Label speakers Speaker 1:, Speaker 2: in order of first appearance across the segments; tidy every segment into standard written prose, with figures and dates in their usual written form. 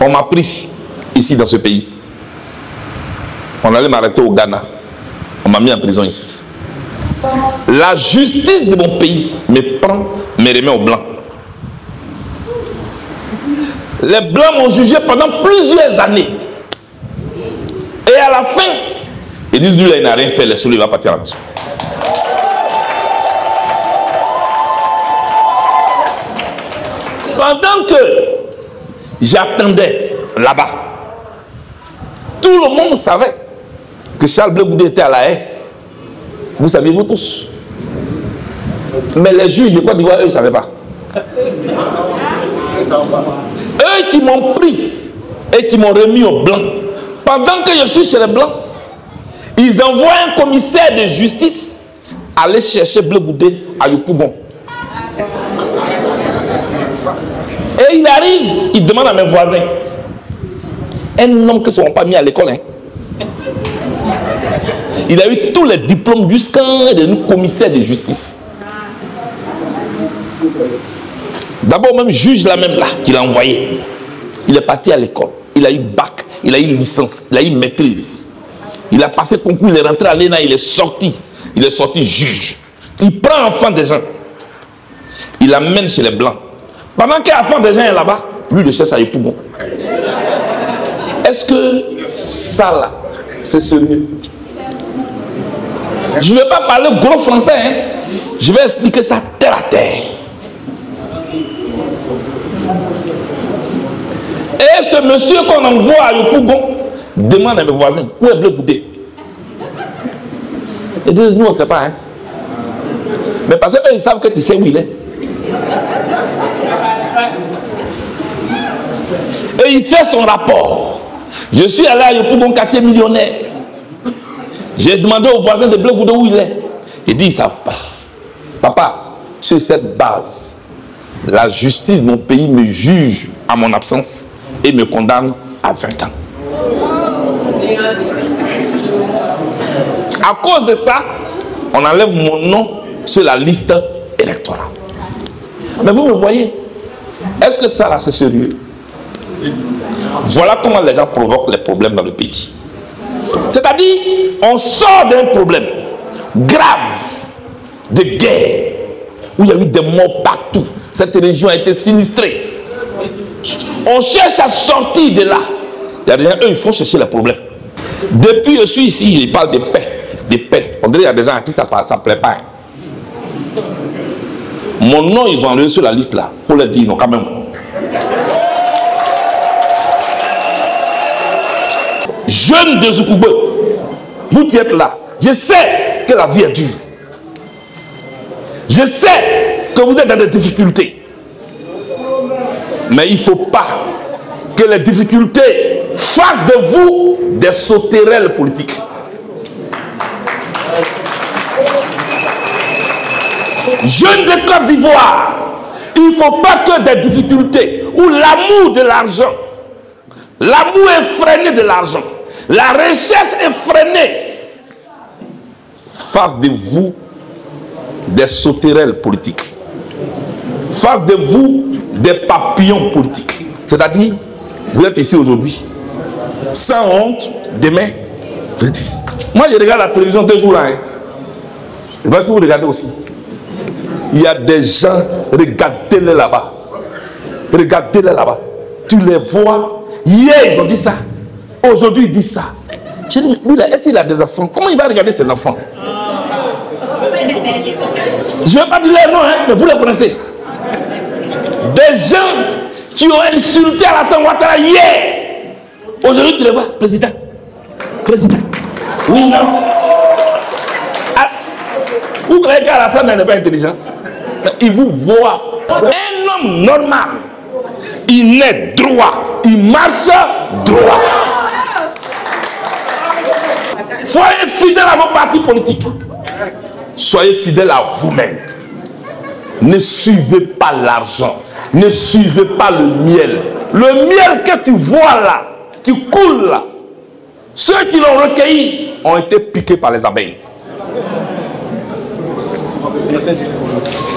Speaker 1: On m'a pris ici dans ce pays. On allait m'arrêter au Ghana. On m'a mis en prison ici. La justice de mon pays me prend, me remet aux Blancs. Les Blancs m'ont jugé pendant plusieurs années. Et à la fin, ils disent, lui, là, il n'a rien fait, laisse-le, il va partir à la maison. Pendant que j'attendais là-bas, tout le monde savait que Charles Blé Goudé était à la haie. Vous saviez, vous tous. Mais les juges de Côte d'Ivoire, eux, ils ne savaient pas. Eux qui m'ont pris et qui m'ont remis aux Blancs, pendant que je suis chez les Blancs, ils envoient un commissaire de justice aller chercher Blé Goudé à Yopougon. Et il arrive, il demande à mes voisins, un homme qui ne seront pas mis à l'école, hein. Il a eu tous les diplômes jusqu'à un commissaire de justice. D'abord, même juge là même là, qu'il a envoyé. Il est parti à l'école. Il a eu bac, il a eu licence, il a eu maîtrise. Il a passé concours, il est rentré à l'ENA, il est sorti. Il est sorti juge. Il prend enfant des gens. Il l'amène chez les Blancs. Pendant qu'un enfant des gens est là-bas, lui le cherche à Yopougon. Est-ce que ça là, c'est sérieux? Je ne vais pas parler gros français, hein. Je vais expliquer ça terre à terre. Et ce monsieur qu'on envoie à Yopougon demande à mes voisins, où est Blé Goudé? Ils disent, nous on ne sait pas, hein. Mais parce qu'eux ils savent que tu sais où il est. Et il fait son rapport. Je suis allé à Yopougon, quartier millionnaire. J'ai demandé aux voisins de Blé Goudé où il est. Ils disent, ils ne savent pas. Papa, sur cette base, la justice de mon pays me juge à mon absence et me condamne à 20 ans. À cause de ça, on enlève mon nom sur la liste électorale. Mais vous me voyez, est-ce que ça là c'est sérieux? Voilà comment les gens provoquent les problèmes dans le pays. C'est-à-dire, on sort d'un problème grave de guerre, où il y a eu des morts partout. Cette région a été sinistrée. On cherche à sortir de là. Il y a des gens, eux, ils font chercher les problèmes. Depuis que je suis ici, je parle de paix. De paix. On dirait qu'il y a des gens à qui ça ne plaît pas. Mon nom, ils ont enlevé sur la liste là, pour leur dire non, quand même. Jeunes de Zoukoube, vous qui êtes là, je sais que la vie est dure. Je sais que vous êtes dans des difficultés. Mais il ne faut pas que les difficultés fassent de vous des sauterelles politiques. Jeunes de Côte d'Ivoire, il ne faut pas que des difficultés ou l'amour de l'argent, l'amour effréné de l'argent, la recherche effrénée fasse de vous des sauterelles politiques, fasse de vous des papillons politiques. C'est-à-dire, vous êtes ici aujourd'hui, sans honte, demain, vous êtes ici. Moi, je regarde la télévision 2 jours là. Hein. Je ne sais pas si vous regardez aussi. Il y a des gens, regardez-les là-bas. Regardez-les là-bas. Tu les vois. Hier, ils ont dit ça. Aujourd'hui, ils disent ça. Je dis, lui là, est-ce qu'il a des enfants? Comment il va regarder ses enfants? Je ne vais pas dire leur nom, hein, mais vous les connaissez. Des gens qui ont insulté Alassane Ouattara hier. Aujourd'hui, tu les vois, président. Président. Oui, non. Vous croyez qu'Alassane n'est pas intelligent? Il vous voit. Un homme normal. Il naît droit. Il marche droit. Soyez fidèles à vos partis politiques. Soyez fidèles à vous-même. Ne suivez pas l'argent. Ne suivez pas le miel. Le miel que tu vois là, qui coule là, ceux qui l'ont recueilli ont été piqués par les abeilles.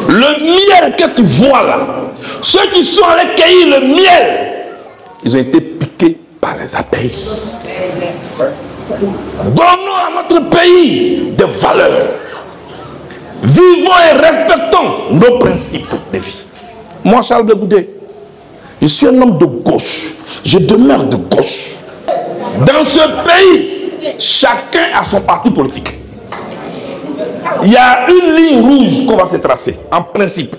Speaker 1: Le miel que tu vois là, ceux qui sont allés cueillir le miel, ils ont été piqués par les abeilles. Donnons à notre pays des valeurs. Vivons et respectons nos principes de vie. Moi, Charles Blé Goudé, je suis un homme de gauche. Je demeure de gauche. Dans ce pays, chacun a son parti politique. Il y a une ligne rouge qu'on va se tracer, en principe,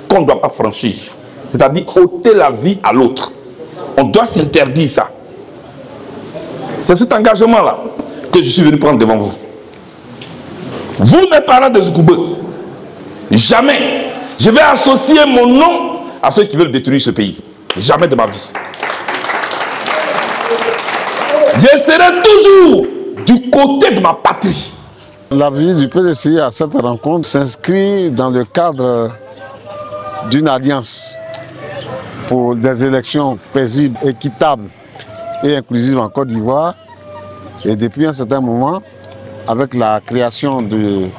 Speaker 1: qu'on ne doit pas franchir. C'est-à-dire ôter la vie à l'autre. On doit s'interdire ça. C'est cet engagement-là que je suis venu prendre devant vous. Vous, mes parents de Zoukoube, jamais je vais associer mon nom à ceux qui veulent détruire ce pays. Jamais de ma vie. Je serai toujours du côté de ma patrie.
Speaker 2: La vie du PDCI à cette rencontre s'inscrit dans le cadre d'une alliance pour des élections paisibles, équitables et inclusives en Côte d'Ivoire. Et depuis un certain moment, avec la création de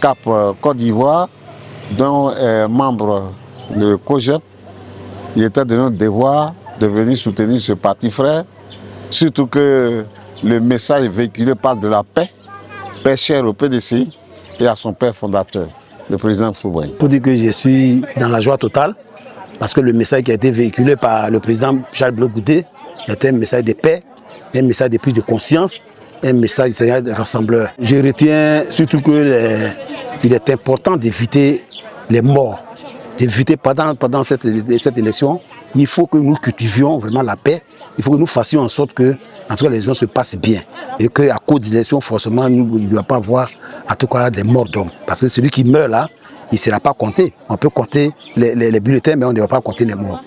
Speaker 2: CAP Côte d'Ivoire, dont est membre le COGEP, il était de notre devoir de venir soutenir ce parti frère, surtout que le message véhiculé parle de la paix, paix chère au PDCI et à son père fondateur, le président Fouboy.
Speaker 3: Pour dire que je suis dans la joie totale, parce que le message qui a été véhiculé par le président Charles Blé Goudé était un message de paix, un message de prise de conscience, un message de rassembleur. Je retiens surtout qu'il est important d'éviter les morts, d'éviter pendant cette élection. Il faut que nous cultivions vraiment la paix. Il faut que nous fassions en sorte que en tout cas, les élections se passent bien. Et qu'à cause de l'élection, forcément, il ne doit pas avoir en tout cas des morts d'hommes. Parce que celui qui meurt là, il ne sera pas compté. On peut compter les bulletins, mais on ne va pas compter les morts.